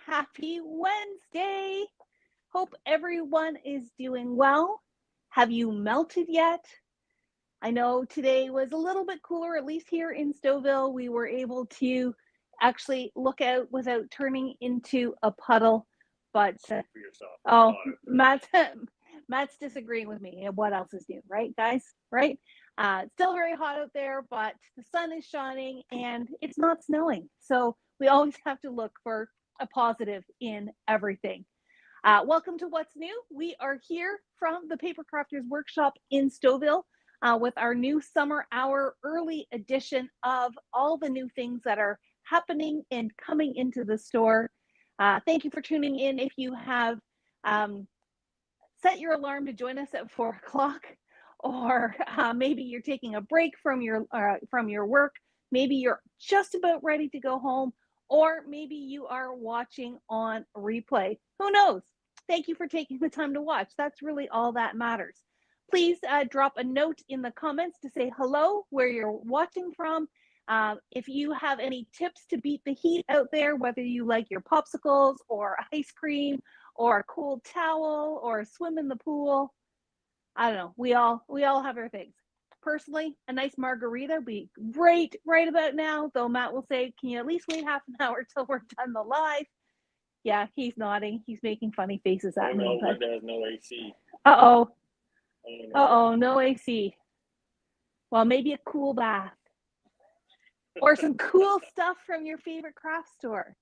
Happy Wednesday. Hope everyone is doing well. Have you melted yet? I know today was a little bit cooler, at least here in Stouffville. We were able to actually look out without turning into a puddle. But For yourself. oh, Matt's disagreeing with me. And what else is new, right, guys? Right? Still very hot out there, but the sun is shining and it's not snowing. So we always have to look for a positive in everything. Welcome to What's New. We are here from the Paper Crafters Workshop in Stouffville with our new summer hour early edition of all the new things that are happening and coming into the store. Thank you for tuning in. If you have set your alarm to join us at 4 o'clock, or maybe you're taking a break from your work, maybe you're just about ready to go home, or maybe you are watching on replay. Who knows? Thank you for taking the time to watch. That's really all that matters. Please drop a note in the comments to say hello, where you're watching from. If you have any tips to beat the heat out there, whether you like your popsicles or ice cream or a cold towel or a swim in the pool, I don't know. We all have our things. Personally, a nice margarita would be great right about now, though Matt will say, can you at least wait half an hour till we're done the live? Yeah, he's nodding. He's making funny faces at me. But there's no AC. Uh-oh. Uh-oh, no AC. Well, maybe a cool bath. Or some cool stuff from your favorite craft store.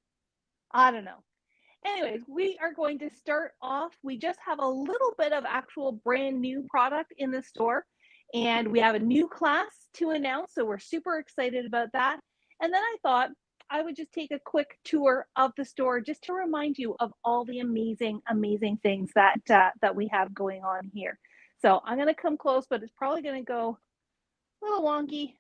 I don't know. Anyways, we are going to start off. We just have a little bit of actual brand new product in the store, and we have a new class to announce, so we're super excited about that. And then I thought I would just take a quick tour of the store just to remind you of all the amazing things that we have going on here. So I'm going to come close, but it's probably going to go a little wonky.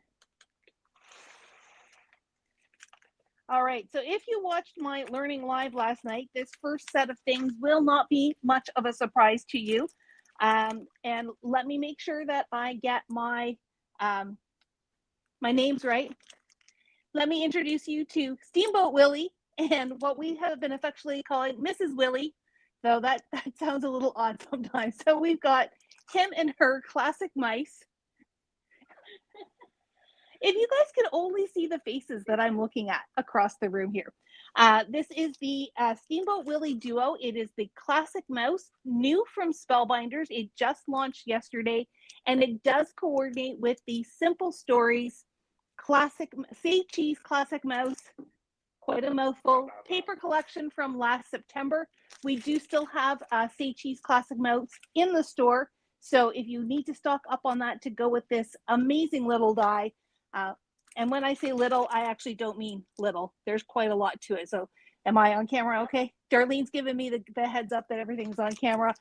All right, so if you watched my learning live last night, this first set of things will not be much of a surprise to you. And let me make sure that I get my names right. Let me introduce you to Steamboat Willie and what we have been affectionately calling Mrs. Willie, though that sounds a little odd sometimes. So we've got him and her classic mice. If you guys could only see the faces that I'm looking at across the room here. This is the Steamboat Willie Duo. It is the classic mouse, new from Spellbinders. It just launched yesterday, and it does coordinate with the Simple Stories classic Say Cheese classic mouse. Quite a mouthful. Paper collection from last September. We do still have Say Cheese classic mouse in the store. So if you need to stock up on that to go with this amazing little die, and when I say little, I actually don't mean little. There's quite a lot to it. So am I on camera okay? Darlene's giving me the heads up that everything's on camera.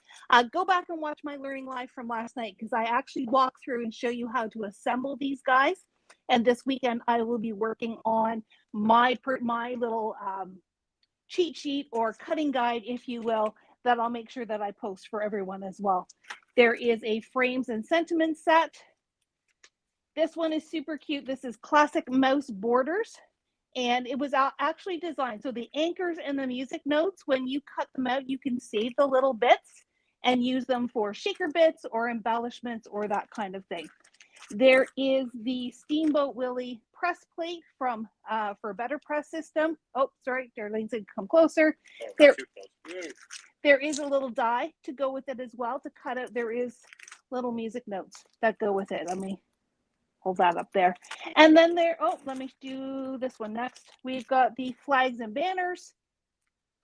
Go back and watch my learning live from last night, because I actually walk through and show you how to assemble these guys. And this weekend, I will be working on my little cheat sheet or cutting guide, if you will, that I'll make sure that I post for everyone as well. There is a frames and sentiments set. This one is super cute. This is classic mouse borders, and it was actually designed. So the anchors and the music notes, when you cut them out, you can save the little bits and use them for shaker bits or embellishments or that kind of thing. There is the Steamboat Willie press plate from for Better Press System. Oh, sorry, Darlene's gonna come closer. There is a little die to go with it as well to cut out. There is little music notes that go with it. Let me hold that up there. And then let me do this one next. We've got the flags and banners,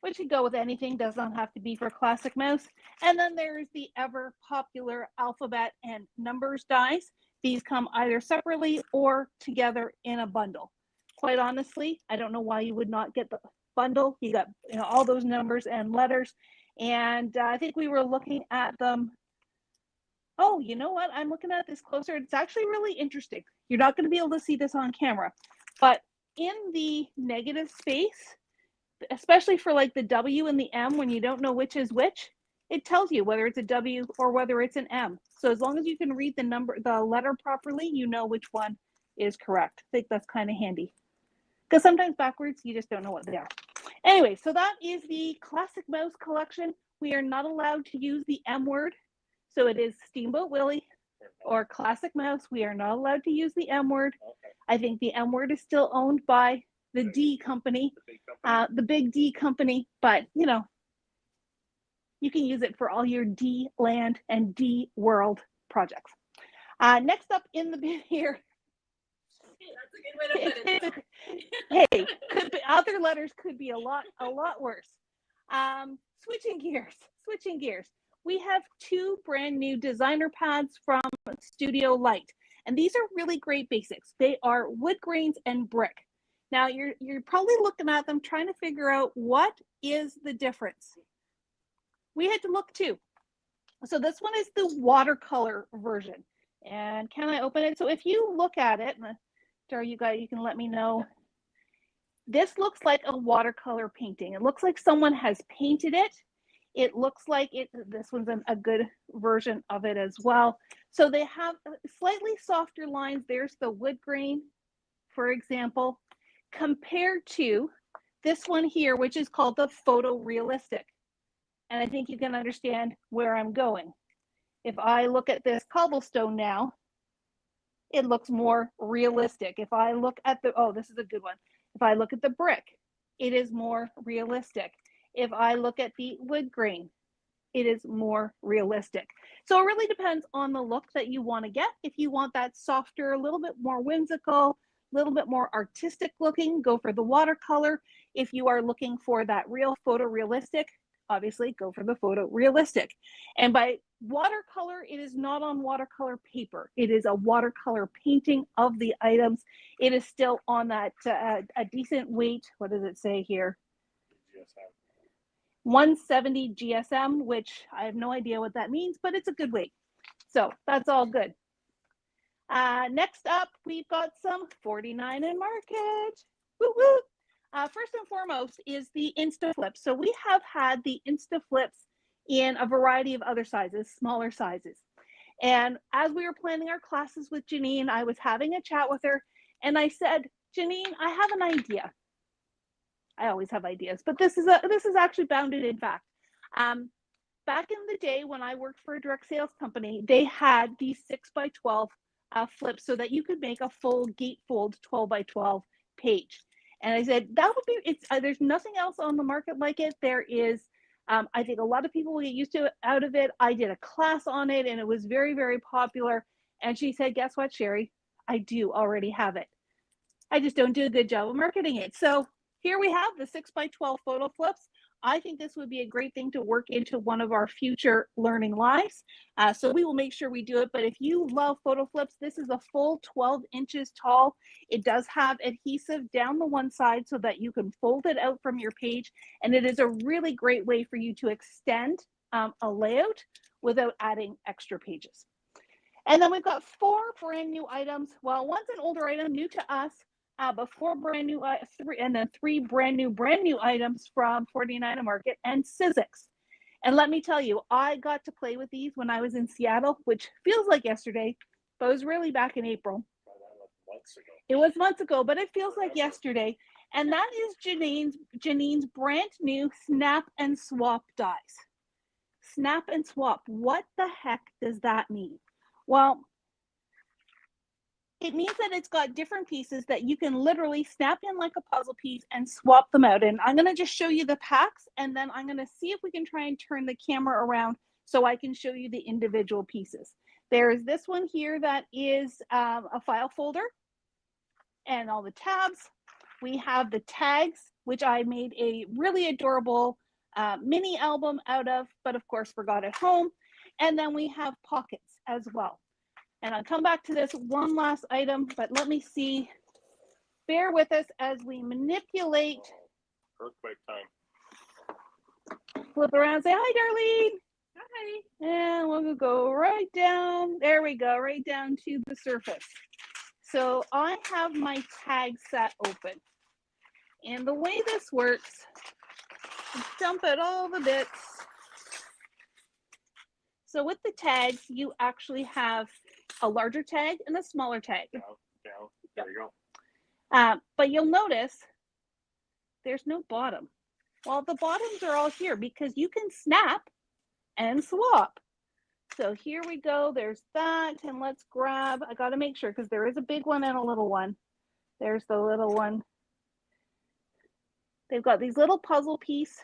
which could go with anything, does not have to be for classic mouse. And then there's the ever popular alphabet and numbers dies. These come either separately or together in a bundle. Quite honestly, I don't know why you would not get the bundle. You got all those numbers and letters. And I think we were looking at them. Oh, you know what? I'm looking at this closer. It's actually really interesting. You're not going to be able to see this on camera, but in the negative space, especially for like the W and the M, when you don't know which is which, it tells you whether it's a W or whether it's an M. So as long as you can read the letter properly, you know which one is correct. I think that's kind of handy, because sometimes backwards, you just don't know what they are. Anyway, so that is the Classic Mouse collection. We are not allowed to use the M word. So it is Steamboat Willie or Classic Mouse. We are not allowed to use the M word. Okay. I think the M word is still owned by the D company, the big D company, but you know, you can use it for all your D land and D world projects. Next up in the bin here. That's a good way to put it. Hey, other letters could be a lot worse. Switching gears. We have two brand new designer pads from Studio Light, and these are really great basics. They are wood grains and brick. Now you're probably looking at them trying to figure out what is the difference. We had to look too. So this one is the watercolor version. And can I open it? So if you look at it, Dar, you can let me know. This looks like a watercolor painting. It looks like someone has painted it. It looks like this one's a good version of it as well. So they have slightly softer lines. There's the wood grain, for example, compared to this one here, which is called the photorealistic. And I think you can understand where I'm going. If I look at this cobblestone now, it looks more realistic. If I look at this is a good one. If I look at the brick, it is more realistic. If I look at the wood grain, it is more realistic. So it really depends on the look that you want to get. If you want that softer, a little bit more whimsical, a little bit more artistic looking, go for the watercolor. If you are looking for that real photorealistic, obviously go for the photorealistic. And by watercolor, it is not on watercolor paper. It is a watercolor painting of the items. It is still on that a decent weight. What does it say here? GSM. 170 GSM, which I have no idea what that means, but it's a good weight. So that's all good. Next up, we've got some 49 in Market. Woo woo. First and foremost is the Instaflips. So we have had the Instaflips in a variety of other sizes, smaller sizes. And as we were planning our classes with Janine, I was having a chat with her and I said, Janine, I have an idea. I always have ideas, but this is actually bounded in fact. Back in the day when I worked for a direct sales company, they had these 6x12 flips so that you could make a full gatefold 12x12 page. And I said, that would be, there's nothing else on the market like it. There is, I think a lot of people will get used to out of it. I did a class on it and it was very, very popular. And she said, guess what, Sherry? I do already have it. I just don't do a good job of marketing it. So here we have the 6x12 photo flips. I think this would be a great thing to work into one of our future learning lives. So we will make sure we do it. But if you love photo flips, this is a full 12 inches tall. It does have adhesive down the one side so that you can fold it out from your page. And it is a really great way for you to extend a layout without adding extra pages. And then we've got 4 brand new items. Well, one's an older item new to us. But 4 brand new, 3 brand new items from 49 Market and Sizzix. And let me tell you, I got to play with these when I was in Seattle, which feels like yesterday, but it was really back in April. It was months ago, but it feels like yesterday. And that is Janine's brand new Snap and Swap dies. Snap and Swap. What the heck does that mean? Well, it means that it's got different pieces that you can literally snap in like a puzzle piece and swap them out. And I'm going to just show you the packs, and then I'm going to see if we can try and turn the camera around so I can show you the individual pieces. There's this one here that is a file folder and all the tabs. We have the tags, which I made a really adorable mini album out of, but of course forgot at home. And then we have pockets as well. And I'll come back to this one last item, but let me see. Bear with us as we manipulate. Earthquake time. Flip around and say, hi, Darlene. Hi. And we'll go right down. There we go, right down to the surface. So I have my tag set open. And the way this works, dump out all the bits. So with the tags, you actually have a larger tag and a smaller tag. Down. There you go. But you'll notice there's no bottom. Well, the bottoms are all here because you can snap and swap. So here we go. There's that. And let's grab, I got to make sure because there is a big one and a little one. There's the little one. They've got these little puzzle piece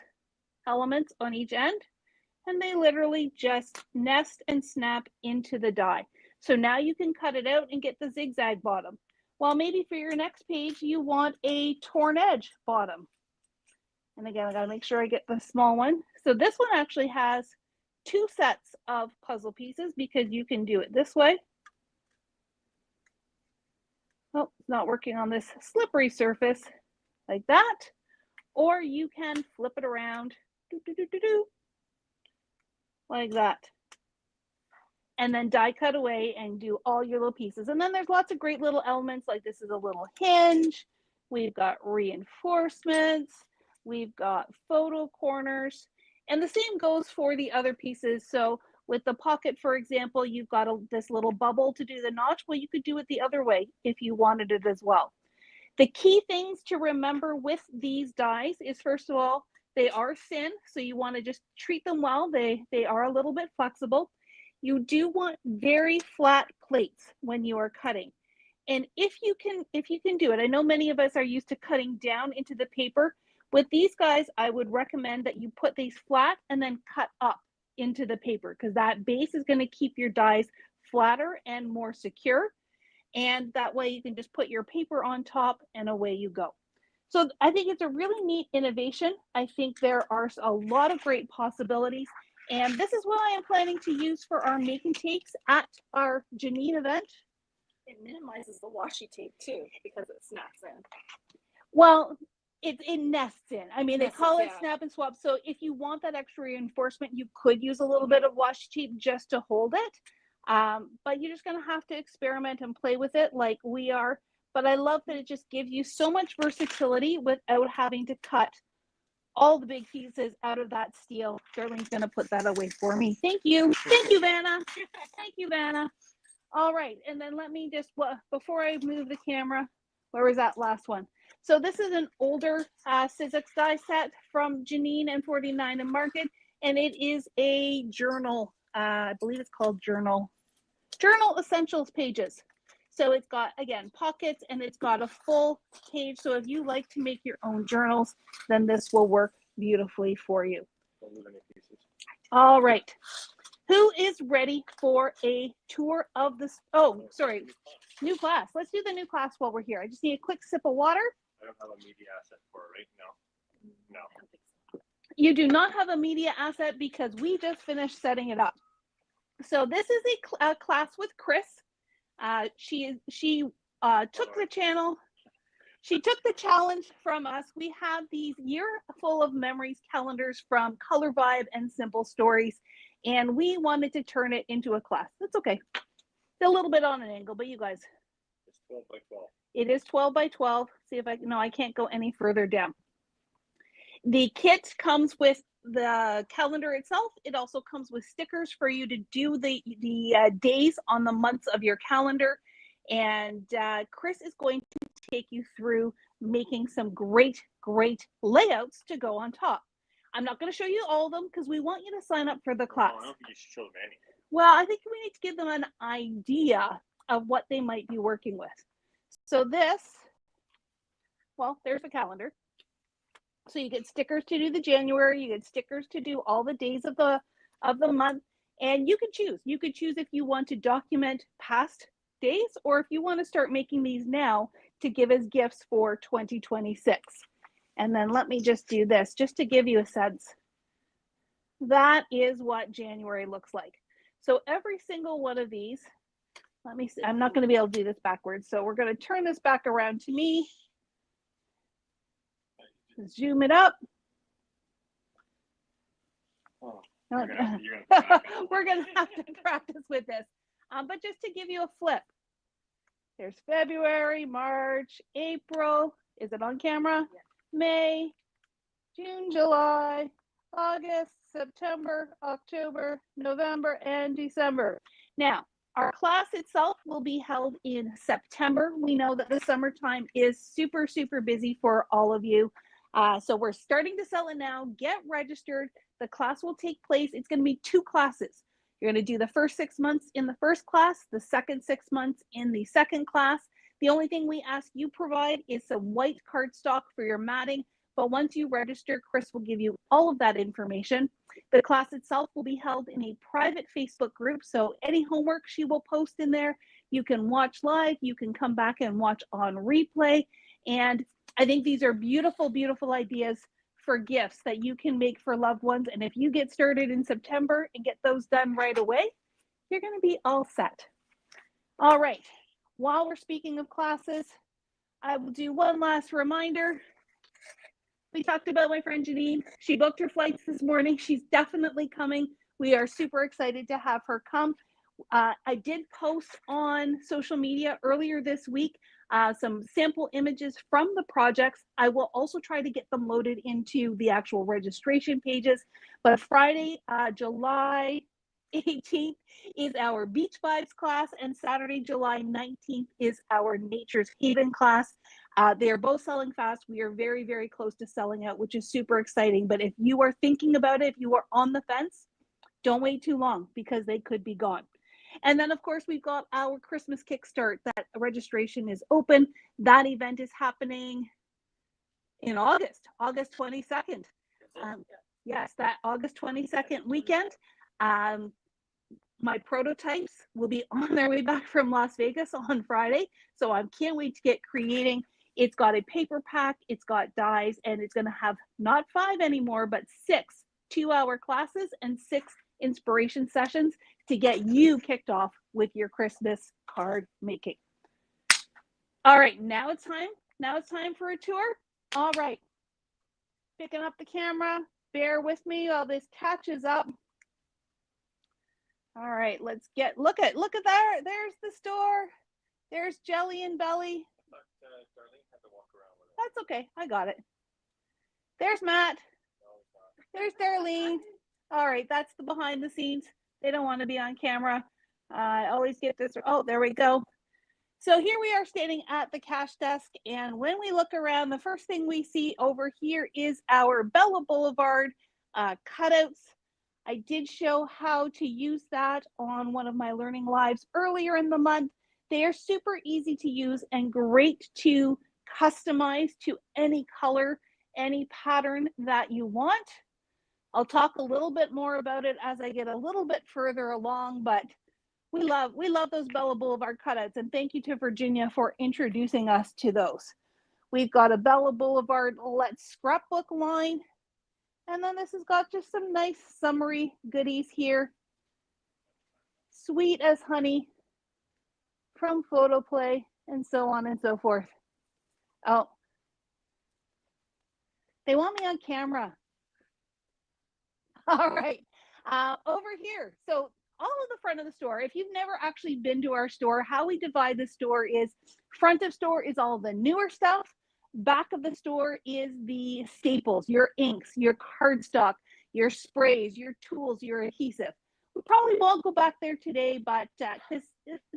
elements on each end, and they literally just nest and snap into the die. So now you can cut it out and get the zigzag bottom. Well, maybe for your next page, you want a torn edge bottom. And again, I gotta make sure I get the small one. So this one actually has 2 sets of puzzle pieces because you can do it this way. Oh, it's not working on this slippery surface like that. Or you can flip it around like that. And then die cut away and do all your little pieces. And then there's lots of great little elements, like this is a little hinge. We've got reinforcements. We've got photo corners. And the same goes for the other pieces. So with the pocket, for example, you've got this little bubble to do the notch. Well, you could do it the other way if you wanted it as well. The key things to remember with these dies is, first of all, they are thin. So you want to just treat them well. They are a little bit flexible. You do want very flat plates when you are cutting. And if you can do it, I know many of us are used to cutting down into the paper. With these guys, I would recommend that you put these flat and then cut up into the paper because that base is going to keep your dies flatter and more secure. And that way you can just put your paper on top and away you go. So I think it's a really neat innovation. I think there are a lot of great possibilities. And this is what I am planning to use for our make and takes at our Janine event. It minimizes the washi tape too because it snaps in. Well, it nests in. I mean, they call it yeah. snap and swap. So if you want that extra reinforcement, you could use a little bit of washi tape just to hold it. But you're just going to have to experiment and play with it like we are. But I love that it just gives you so much versatility without having to cut all the big pieces out of that steel. Darlene's going to put that away for me. Thank you. Thank you, Vanna. Thank you, Vanna. All right. And then let me just, before I move the camera, where was that last one? So this is an older Sizzix die set from Janine and 49 and Market. And it is a journal. I believe it's called Journal Essentials pages. So it's got, again, pockets and it's got a full page. So if you like to make your own journals, then this will work beautifully for you. All right. Who is ready for a tour of this? Oh, sorry. New class. Let's do the new class while we're here. I just need a quick sip of water. I don't have a media asset for it right now. No. You do not have a media asset because we just finished setting it up. So this is a class with Chris. She took the channel. She took the challenge from us. We have these year full of memories calendars from Color Vibe and Simple Stories, and we wanted to turn it into a class. That's okay. It's a little bit on an angle, but you guys. It's 12 by 12. It is 12 by 12. See if I can't go any further down. The kit comes with the calendar itself. It also comes with stickers for you to do the days on the months of your calendar. And Chris is going to take you through making some great layouts to go on top. I'm not going to show you all of them because we want you to sign up for the class. I don't think you should show them any. Well, I think we need to give them an idea of what they might be working with. So this, well, there's the calendar. So you get stickers to do the January, you get stickers to do all the days of the month, and you can choose. You could choose if you want to document past days or if you want to start making these now to give as gifts for 2026. And then let me just do this just to give you a sense. That is what January looks like. So every single one of these, let me see, I'm not going to be able to do this backwards. So we're going to turn this back around to me. Zoom it up. Oh, we're going to have to practice with this. But just to give you a flip, there's February, March, April. Is it on camera? Yeah. May, June, July, August, September, October, November, and December. Now, our class itself will be held in September. We know that the summertime is super busy for all of you. So we're starting to sell it now. Get registered. The class will take place. It's going to be 2 classes. You're going to do the first 6 months in the first class, the second 6 months in the second class. The only thing we ask you provide is some white cardstock for your matting. But once you register, Chris will give you all of that information. The class itself will be held in a private Facebook group. So any homework she will post in there, you can watch live, you can come back and watch on replay. And I think these are beautiful, beautiful ideas for gifts that you can make for loved ones. And if you get started in September and get those done right away, you're going to be all set. All right. While we're speaking of classes, I will do one last reminder. We talked about my friend Janine. She booked her flights this morning. She's definitely coming. We are super excited to have her come. I did post on social media earlier this week some sample images from the projects. I will also try to get them loaded into the actual registration pages. But Friday, July 18th is our Beach Vibes class, and Saturday, July 19th is our Nature's Haven class. They are both selling fast. We are very, very close to selling out, which is super exciting. But if you are thinking about it, if you are on the fence, don't wait too long because they could be gone. And then, of course, we've got our Christmas Kickstart. That registration is open. That event is happening in August 22nd. Yes, that August 22nd weekend. My prototypes will be on their way back from Las Vegas on Friday. So I can't wait to get creating. It's got a paper pack, it's got dies, and it's going to have not 5 anymore, but 6 2-hour classes and 6 inspiration sessions to get you kicked off with your Christmas card making. All right, now it's time. Now it's time for a tour. All right, picking up the camera. Bear with me while this catches up. All right, let's look at that. There's the store. There's Jelly and Belly. But Darlene had to walk around with it. That's okay. I got it. There's Matt. No, There's Darlene. All right, that's the behind the scenes. They don't want to be on camera. I always get this. Oh, there we go. So here we are standing at the cash desk. And when we look around, the first thing we see over here is our Bella Boulevard cutouts. I did show how to use that on one of my learning lives earlier in the month. They are super easy to use and great to customize to any color, any pattern that you want. I'll talk a little bit more about it as I get a little bit further along, but we love those Bella Boulevard cutouts, and thank you to Virginia for introducing us to those. We've got a Bella Boulevard Let's Scrapbook line, and then this has got just some nice summery goodies here. Sweet as honey from Photoplay, and so on and so forth. Oh, they want me on camera. All right, over here. So all of the front of the store, if you've never actually been to our store, how we divide the store is front of store is all the newer stuff. Back of the store is the staples, your inks, your cardstock, your sprays, your tools, your adhesive. We probably won't go back there today, but it's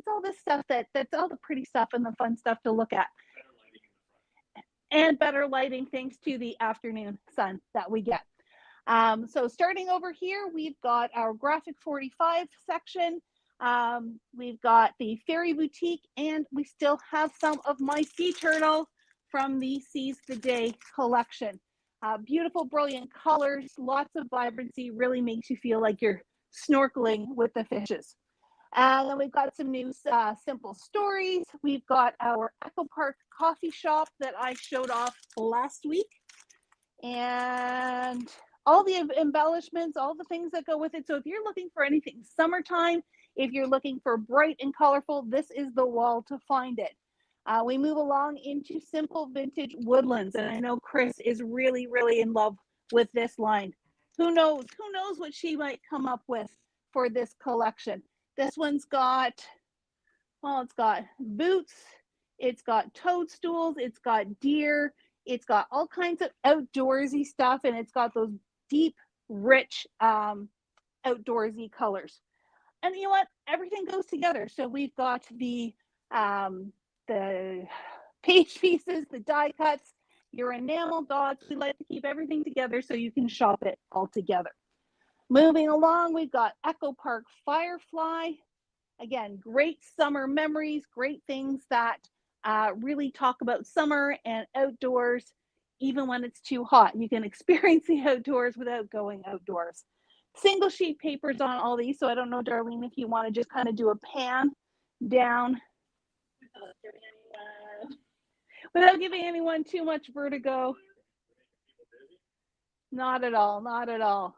all this stuff that's all the pretty stuff and the fun stuff to look at. better lighting in the front. And better lighting thanks to the afternoon sun that we get. So starting over here, we've got our Graphic 45 section. We've got the Fairy Boutique, and we still have some of my sea turtle from the Seize the Day collection. Beautiful, brilliant colors, lots of vibrancy, really makes you feel like you're snorkeling with the fishes. And then we've got some new simple stories. We've got our Echo Park coffee shop that I showed off last week. And all the embellishments, all the things that go with it. So if you're looking for anything summertime, if you're looking for bright and colorful, this is the wall to find it. We move along into simple vintage woodlands. And I know Chris is really, really in love with this line. Who knows what she might come up with for this collection. This one's got, well, it's got boots, it's got toadstools, it's got deer, it's got all kinds of outdoorsy stuff, and it's got those deep, rich, outdoorsy colors. And you know what? Everything goes together. So we've got the page pieces, the die cuts. your enamel dots. We like to keep everything together so you can shop it all together. Moving along, we've got Echo Park Firefly. Again, great summer memories, great things that really talk about summer and outdoors, even when it's too hot. You can experience the outdoors without going outdoors. Single sheet papers on all these. So I don't know, Darlene, if you want to just kind of do a pan down without giving anyone too much vertigo. Not at all, not at all.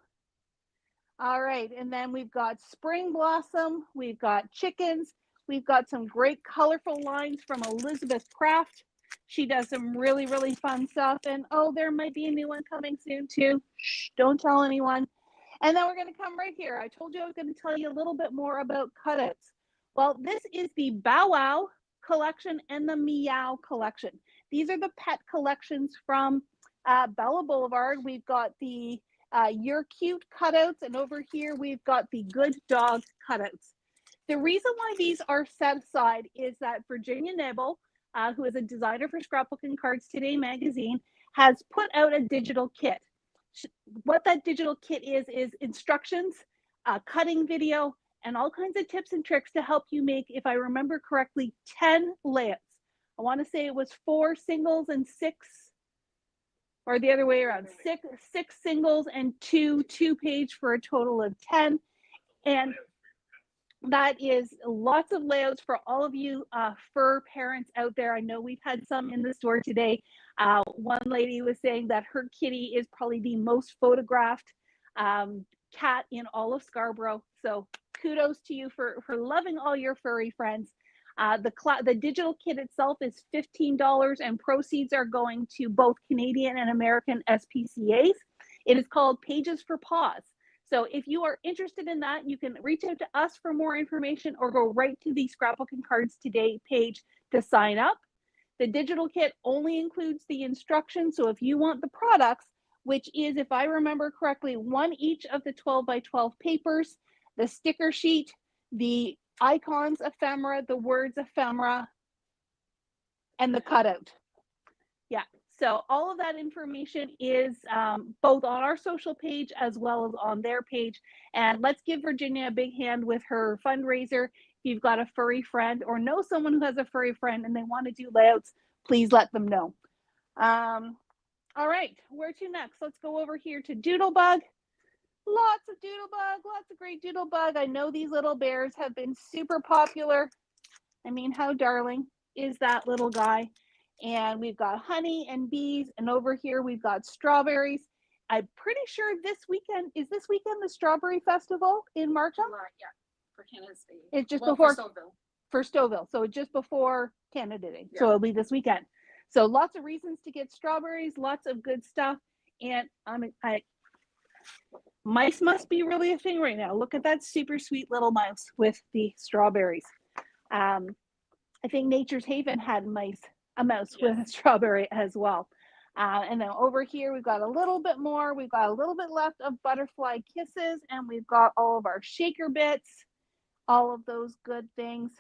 All right, and then we've got Spring Blossom, we've got chickens, we've got some great colorful lines from Elizabeth Craft. She does some really, really fun stuff. And oh, there might be a new one coming soon too. Shh, don't tell anyone. And then we're going to come right here. I told you I was going to tell you a little bit more about cutouts. Well, this is the Bow Wow collection and the Meow collection. These are the pet collections from Bella Boulevard. We've got the You're Cute cutouts, and over here we've got the Good Dog cutouts. The reason why these are set aside is that Virginia Nibble, who is a designer for Scrapbook and Cards Today magazine, has put out a digital kit. What that digital kit is instructions, cutting video, and all kinds of tips and tricks to help you make, if I remember correctly, 10 layouts. I want to say it was 4 singles and 6, or the other way around, six singles and two page for a total of 10. And that is lots of layouts for all of you fur parents out there. I know we've had some in the store today. One lady was saying that her kitty is probably the most photographed cat in all of Scarborough. So kudos to you for loving all your furry friends. The digital kit itself is $15, and proceeds are going to both Canadian and American SPCAs. It is called Pages for Paws. So if you are interested in that, you can reach out to us for more information or go right to the Scrapbook and Cards Today page to sign up. The digital kit only includes the instructions. So if you want the products, which is, if I remember correctly, 1 each of the 12 by 12 papers, the sticker sheet, the icons ephemera, the words ephemera, and the cutout. Yeah. So all of that information is both on our social page as well as on their page. And let's give Virginia a big hand with her fundraiser. If you've got a furry friend or know someone who has a furry friend and they want to do layouts, please let them know. All right, where to next? Let's go over here to Doodlebug. Lots of Doodlebug, lots of great Doodlebug. I know these little bears have been super popular. I mean, how darling is that little guy? And we've got honey and bees, and over here we've got strawberries. I'm pretty sure this weekend the Strawberry Festival in Markham? Yeah, for Canada's Day. It's just before for Stouffville, so just before Canada Day. Yeah. So it'll be this weekend. So lots of reasons to get strawberries, lots of good stuff, and mice must be really a thing right now. Look at that super sweet little mouse with the strawberries. I think Nature's Haven had a mouse with a strawberry as well. And then over here, we've got a little bit more. We've got a little bit left of Butterfly Kisses, and we've got all of our shaker bits, all of those good things.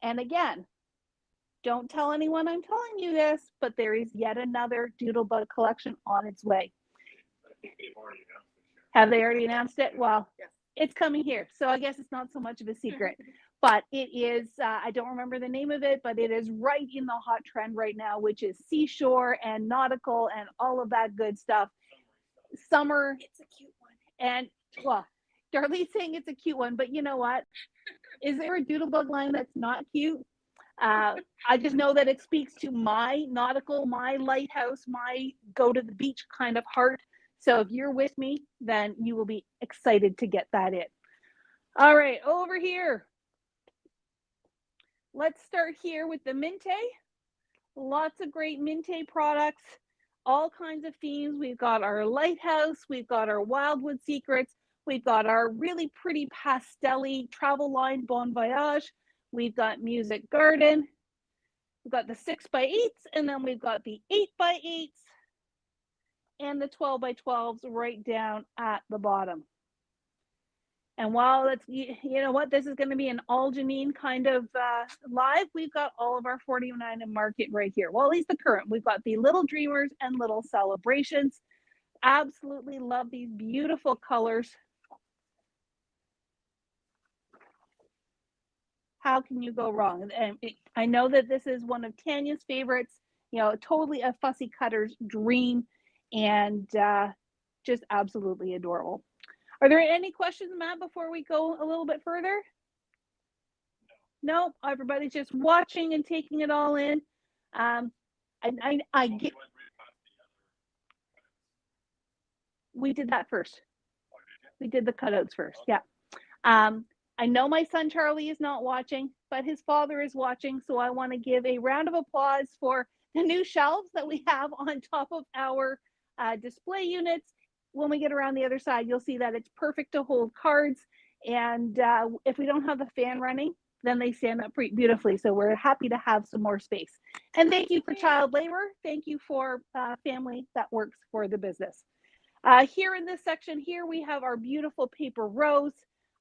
And again, don't tell anyone I'm telling you this, but there is yet another Doodlebug collection on its way. I think they've already announced it. Have they already announced it? Well, yes. It's coming here. So I guess it's not so much of a secret. But it is, I don't remember the name of it, but it is right in the hot trend right now, which is seashore and nautical and all of that good stuff. Summer. It's a cute one. And, well, Darlene's saying it's a cute one, but you know what? Is there a Doodlebug line that's not cute? I just know that it speaks to my nautical, my lighthouse, my go to the beach kind of heart. So if you're with me, then you will be excited to get that in. All right, over here. Let's start here with the Minte. Lots of great Minte products, all kinds of themes. We've got our lighthouse, we've got our Wildwood Secrets, we've got our really pretty pastel-y travel line Bon Voyage, we've got Music Garden, we've got the 6x8s, and then we've got the 8x8s and the 12x12s right down at the bottom. And while it's, you know what, this is going to be an all Janine kind of live, we've got all of our 49 in market right here. Well, at least the current. We've got the Little Dreamers and Little Celebrations. Absolutely love these beautiful colors. How can you go wrong? And I know that this is one of Tanya's favorites, you know, totally a fussy cutter's dream, and just absolutely adorable. Are there any questions, Matt, before we go a little bit further? No, everybody's just watching and taking it all in. I get. We did that first. We did the cutouts first. Yeah. I know my son Charlie is not watching, but his father is watching. So I want to give a round of applause for the new shelves that we have on top of our display units. When we get around the other side, you'll see that it's perfect to hold cards. And if we don't have the fan running, then they stand up pretty beautifully. So we're happy to have some more space. And thank you for child labor. Thank you for family that works for the business. Here in this section here, we have our beautiful paper rose.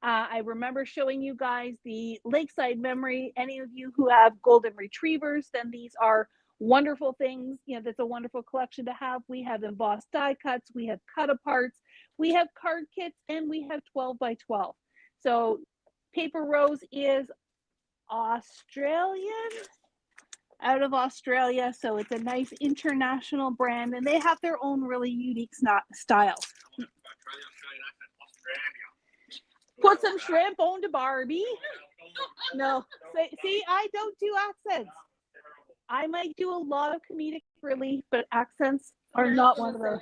I remember showing you guys the Lakeside Memory. Any of you who have golden retrievers, then these are wonderful things. You know, that's a wonderful collection to have. We have embossed die cuts, we have cut aparts, we have card kits, and we have 12 by 12. So Paper Rose is Australian, out of Australia. So it's a nice international brand, and they have their own really unique style. Put some shrimp on to Barbie. No, see, I don't do accents. I might do a lot of comedic relief, but accents are not one of those.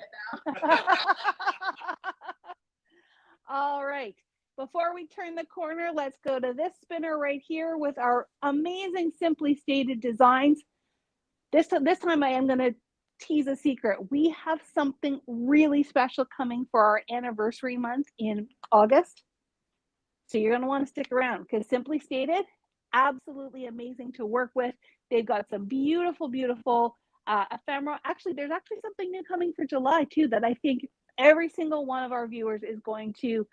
All right. Before we turn the corner, let's go to this spinner right here with our amazing Simply Stated designs. This time I am going to tease a secret. We have something really special coming for our anniversary month in August. So you're going to want to stick around because Simply Stated, absolutely amazing to work with. They've got some beautiful, beautiful ephemera. Actually, there's actually something new coming for July too that I think every single one of our viewers is going to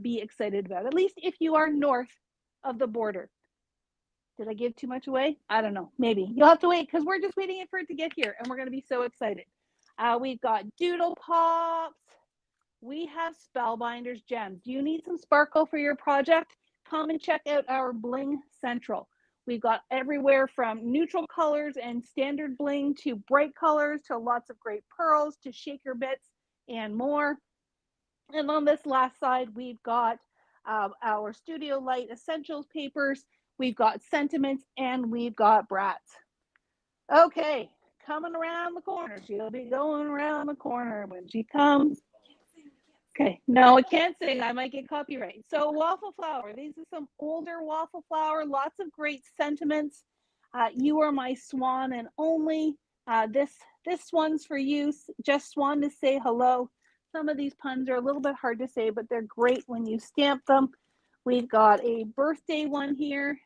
be excited about, at least if you are north of the border. Did I give too much away? I don't know. Maybe. You'll have to wait because we're just waiting for it to get here and we're going to be so excited. We've got Doodle Pops. We have Spellbinders gems. Do you need some sparkle for your project? Come and check out our Bling Central. We've got everywhere from neutral colors and standard bling to bright colors to lots of great pearls to shaker bits and more. And on this last side, we've got our Studio Light Essentials papers. We've got sentiments and we've got brats. Okay, coming around the corner. She'll be going around the corner when she comes. Okay, no, I can't sing. I might get copyright. So waffle flower. These are some older waffle flower. Lots of great sentiments. You are my swan and only. This one's for you. Just swan to say hello. Some of these puns are a little bit hard to say, but they're great when you stamp them. We've got a birthday one here.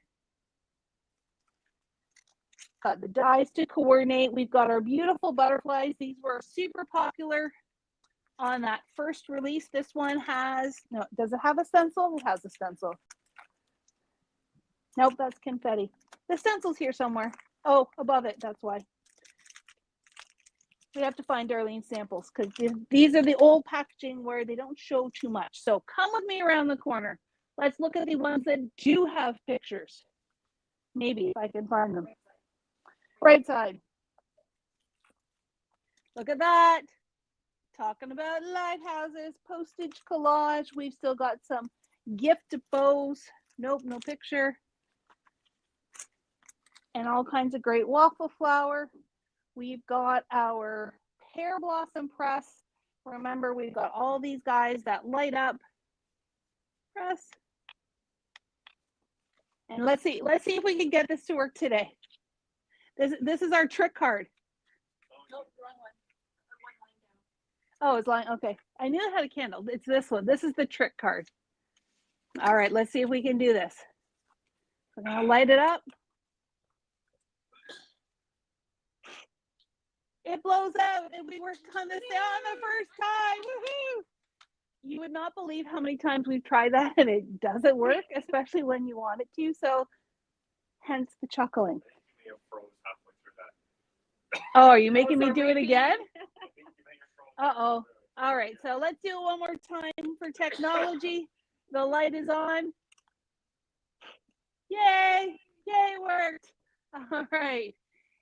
Got the dies to coordinate. We've got our beautiful butterflies. These were super popular on that first release. This one has, no, does it have a stencil? It has a stencil. Nope, that's confetti. The stencil's here somewhere. Oh, above it, that's why. We have to find Darlene's samples because these are the old packaging where they don't show too much. So come with me around the corner. Let's look at the ones that do have pictures. Maybe if I can find them. Right side. Look at that. Talking about lighthouses, postage collage. We've still got some gift bows. Nope, no picture. And all kinds of great waffle flower. We've got our pear blossom press. Remember, we've got all these guys that light up. Press. And let's see if we can get this to work today. This is our trick card. Nope, wrong one. Oh, it's lying. Okay. I knew it had a candle. It's this one. This is the trick card. All right, let's see if we can do this. We're going to light it up. It blows out and we worked on this on the first time. Woohoo! You would not believe how many times we've tried that and it doesn't work, especially when you want it to. So hence the chuckling. I think you may have froze halfway through that. Oh, are you making Was me there do it repeat? again? I think you may have froze Uh-oh. halfway All right, so let's do it one more time for technology. The light is on. Yay! Yay, worked. All right.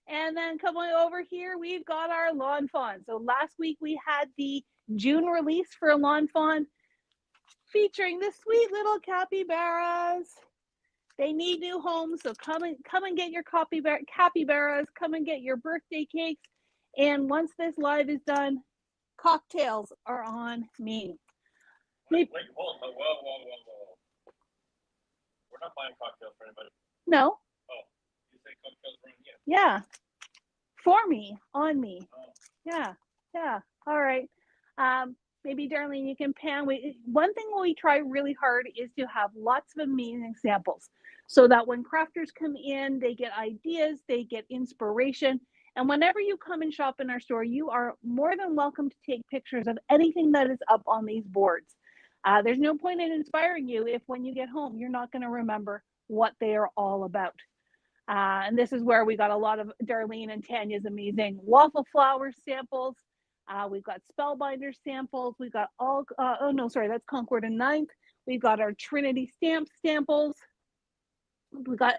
And then coming over here, we've got our Lawn Fawn. So last week we had the June release for Lawn Fawn featuring the sweet little capybaras. They need new homes, so come and get your capybaras. Come and get your birthday cakes. And once this live is done, cocktails are on me. Wait, hold on. Whoa. We're not buying cocktails for anybody. No. Oh, you say cocktails for you? Yeah. For me, on me. Oh. Yeah. All right. Maybe Darlene, you can pan. One thing we try really hard is to have lots of amazing samples so that when crafters come in, they get ideas, they get inspiration. And whenever you come and shop in our store, you are more than welcome to take pictures of anything that is up on these boards. There's no point in inspiring you if when you get home, you're not going to remember what they are all about. And this is where we got a lot of Darlene and Tanya's amazing waffle flower samples. We've got Spellbinder samples. We've got that's Concord and Ninth. We've got our Trinity samples.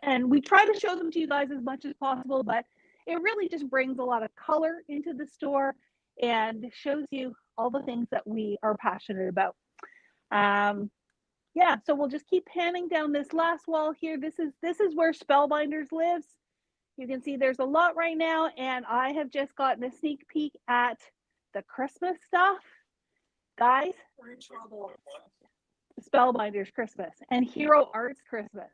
And we try to show them to you guys as much as possible, but it really just brings a lot of color into the store and shows you all the things that we are passionate about. So we'll just keep panning down this last wall here. This is where Spellbinders lives. You can see there's a lot right now, and I have just gotten a sneak peek at the Christmas stuff. Guys, We're in trouble. Spellbinders Christmas and Hero Arts Christmas.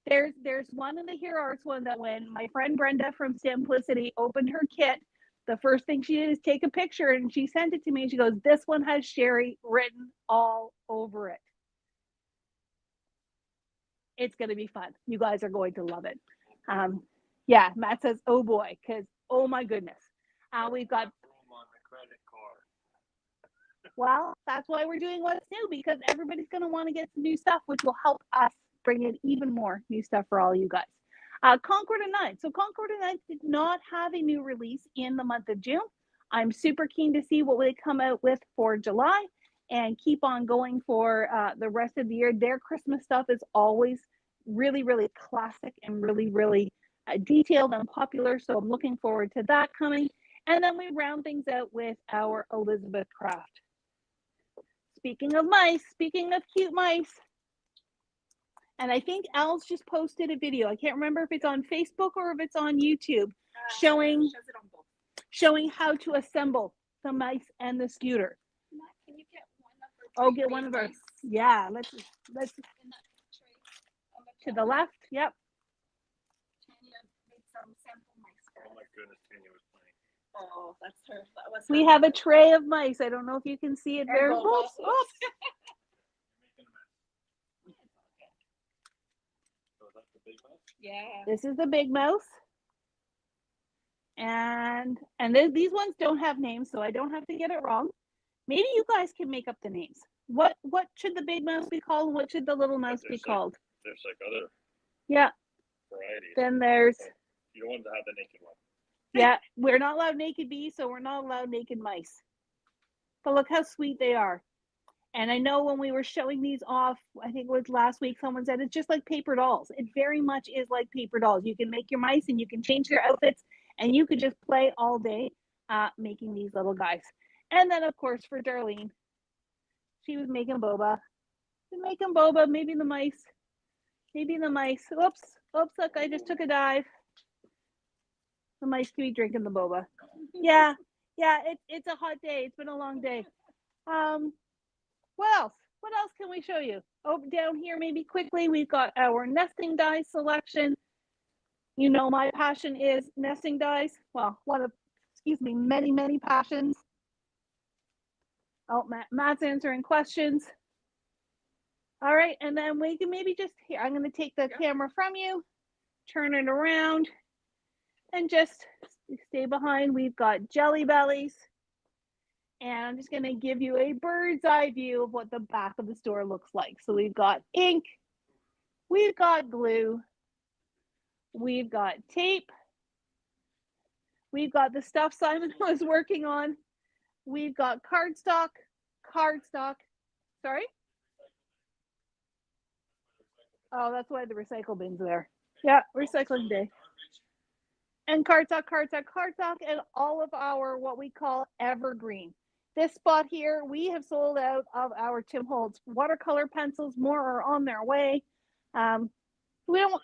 There's one in the Hero Arts one that when my friend Brenda from Simplicity opened her kit, the first thing she did is take a picture and she sent it to me and she goes, "This one has Sherry written all over it." It's going to be fun. You guys are going to love it. Matt says, "Oh boy," because oh my goodness. We've got on the credit card. Well, that's why we're doing what's new, because everybody's going to want to get some new stuff, which will help us bring in even more new stuff for all you guys. Concord and Ninth. So Concord and Ninth did not have a new release in the month of June. I'm super keen to see what they come out with for July and keep on going for the rest of the year. Their Christmas stuff is always really, really classic and really, really detailed and popular. So I'm looking forward to that coming. And then we round things out with our Elizabeth craft. Speaking of mice, speaking of cute mice, and I think Al's just posted a video. I can't remember if it's on Facebook or if it's on YouTube, showing how to assemble the mice and the scooter. Matt, can you get one of her? Oh, get one of our. Yeah, let's in that tray on to the left. Yep. Tanya made some sample mice. Oh my goodness, Tanya was playing. Oh, that's her. That was We her. have a tray of mice. I don't know if you can see it very Boba. well. Oops. You're making a mess. So that's the big one? Yeah. This is the big mouse. And these ones don't have names, so I don't have to get it wrong. Maybe you guys can make up the names. What should the big mouse be called? What should the little mouse be called? There's like other Yeah. varieties. Then there's You don't want to have the naked one. yeah. We're not allowed naked bees, so we're not allowed naked mice. But look how sweet they are. And I know when we were showing these off, I think it was last week, someone said it's just like paper dolls. It very much is like paper dolls. You can make your mice and you can change their outfits and you could just play all day making these little guys. And then, of course, for Darlene, she was making boba. Making boba, maybe the mice. Oops, look, I just took a dive. The mice could be drinking the boba. Yeah, it's a hot day. It's been a long day. What else? What else can we show you? Oh, down here, maybe quickly, we've got our nesting dies selection. You know, my passion is nesting dies. Well, many, many passions. Oh, Matt's answering questions. All right, and then we can maybe just here. I'm going to take the camera from you, turn it around, and just stay behind. We've got jelly bellies. And I'm just going to give you a bird's eye view of what the back of the store looks like. So we've got ink, we've got glue, we've got tape, we've got the stuff Simon was working on, we've got cardstock. Sorry? Oh, that's why the recycle bin's there. Yeah, recycling day. And cardstock, and all of our what we call evergreen. This spot here, we have sold out of our Tim Holtz watercolor pencils. More are on their way. We don't,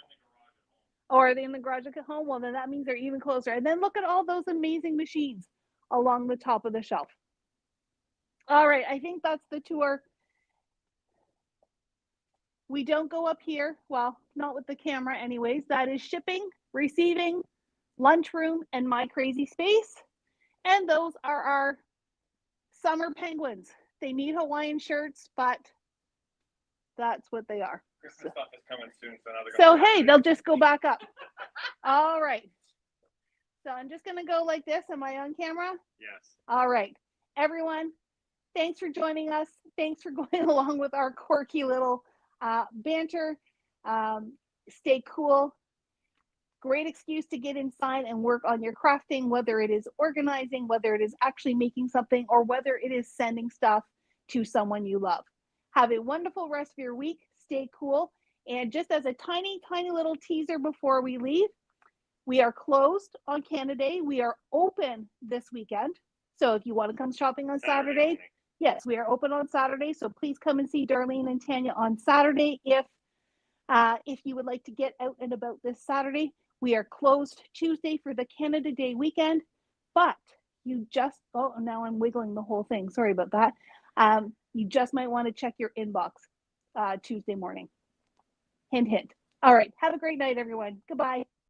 or are they in the garage at home? Well, then that means they're even closer. And then look at all those amazing machines along the top of the shelf. All right, I think that's the tour. We don't go up here. Well, not with the camera anyways. That is shipping, receiving, lunchroom, and my crazy space. And those are our summer penguins. They need Hawaiian shirts, but that's what they are. Christmas stuff is coming soon, so now they're So gonna hey, they'll just go back up. All right. So I'm just gonna go like this. Am I on camera? Yes. All right. Everyone, thanks for joining us. Thanks for going along with our quirky little banter. Stay cool. Great excuse to get inside and work on your crafting, whether it is organizing, whether it is actually making something, or whether it is sending stuff to someone you love. Have a wonderful rest of your week. Stay cool. And just as a tiny, tiny little teaser before we leave, we are closed on Canada Day. We are open this weekend. So if you want to come shopping on Saturday, yes, we are open on Saturday. So please come and see Darlene and Tanya on Saturday if you would like to get out and about this Saturday. We are closed Tuesday for the Canada Day weekend, but you just, oh, now I'm wiggling the whole thing. Sorry about that. You just might want to check your inbox Tuesday morning. Hint, hint. All right. Have a great night, everyone. Goodbye.